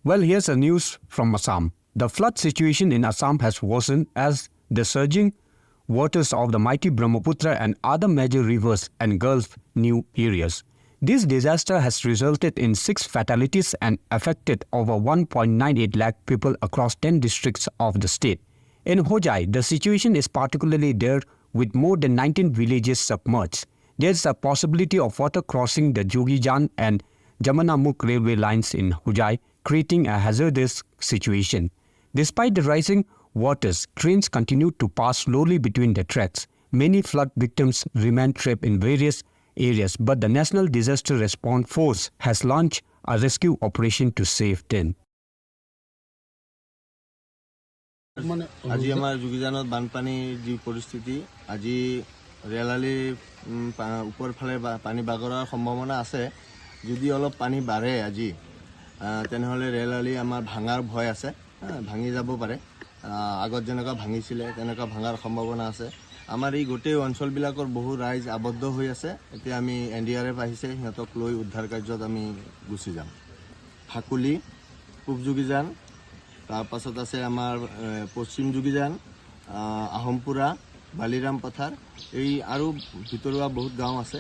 Well, here's a news from Assam. The flood situation in Assam has worsened as the surging waters of the mighty Brahmaputra and other major rivers engulf new areas. This disaster has resulted in 6 fatalities and affected over 1.98 lakh people across 10 districts of the state. In Hojai, the situation is particularly dire with more than 19 villages submerged. There's a possibility of water crossing the Jogijan and Jamanamukh railway lines in Hojai, creating a hazardous situation. Despite the rising waters, trains continue to pass slowly between the tracks. Many flood victims remain trapped in various areas, but the National Disaster Response Force has launched a rescue operation to save them. আজি আমাৰ যোগীজানত বানপানীৰ যি পৰিস্থিতি আজি ৰেলালি ওপৰ ফালে পানী বাগৰাৰ সম্ভাৱনা আছে যদি অলপ পানী বাঢ়ে আজি তেনেহলে ৰেলালি আমাৰ ভাঙাৰ ভয় আছে ভাঙি যাব পাৰে আগত যেনেকা ভাঙিছিলে তেনেকা ভাঙাৰ সম্ভাৱনা আছে আমাৰ এই গোটেই অঞ্চলবিলাকৰ বহু ৰাইজ আবদ্ধ হৈ আছে এতিয়া আমি এনডিআৰএফ আহিছে সিহঁতক লৈ উদ্ধাৰ কাৰ্যত আমি গুচি যাম ফাকুলি পূব যোগীজান তাৰপাছত আছে আমাৰ পশ্চিম যোগীজান আহমপুৰা বালিৰাম পথাৰ এই আৰু ভিতৰুৱা বহুত গাঁও আছে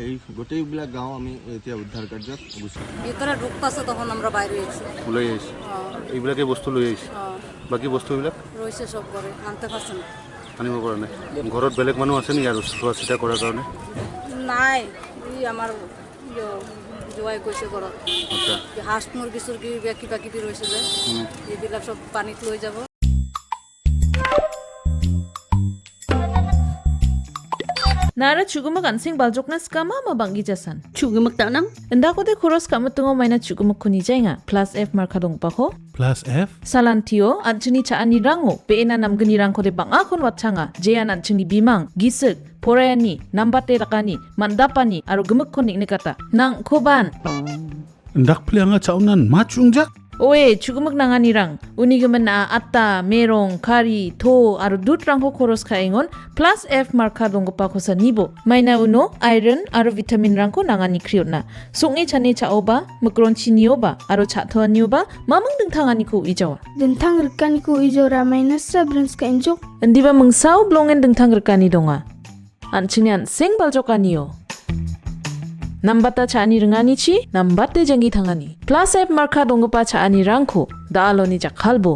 এই গোটেইবিলাক গাঁও আমি এতিয়া উদ্ধাৰ কাৰ্যত গুছি ভিতরে ঢুকতাছে তখন আমরা বাইরে এসেছি লৈ আহিছে এইবিলাকে বস্তু লৈ আহিছে বাকি বস্তুবিলাক রয়েছে সব করে আনতে পারছে না আনিব পৰা নাই ঘৰত বেলেগ মানুহ আছে নেকি আৰু চোৱা চিতা কৰাৰ কাৰণে নাই এই আমাৰ জোয়াই কৈছে ঘৰত হাঁস মুরগি সুরগি কিবা কিবি রয়েছে যে এইবিলাক সব পানীত লৈ যাব Nara chugumak ansing baljokna skama ma bangi jasan. Chugumak tanang? Enda ko de khoros kamu tungo maina chugumak kuni jainga. Plus F marka dong pa ko. Plus F? Salantio anchini cha ani rango. Peena namgani rangko de bang akon watchanga. Jayan anchini bimang. Gisik. Porayani. Nambate rakani. Mandapani. Aro gemuk konik nikata. Nang koban. Ndak plianga chaunan machungjak? Oe chugumak nangani rang. Unigaman na atta, merong, kari, to, aro dut rangko khoros kaingon. Plus F marka dong pa ko sa nibo. Maina uno, iron, aro vitamin rangko nangani kriot na. Sungi chane cha oba, magron chinioba, aro cha thoa nioba, mamang dengtangani ko ijawa. Dentang rekan ko ijora minus sabrans ka injok. Ndiba mengsaw blongen dengtang rekani donga. Anchinian sing baljokaniyo. Nambata chani rengani chi, nambate jangi thangani. Plus F marka dongpa chani rangko, da aloni jak halbo.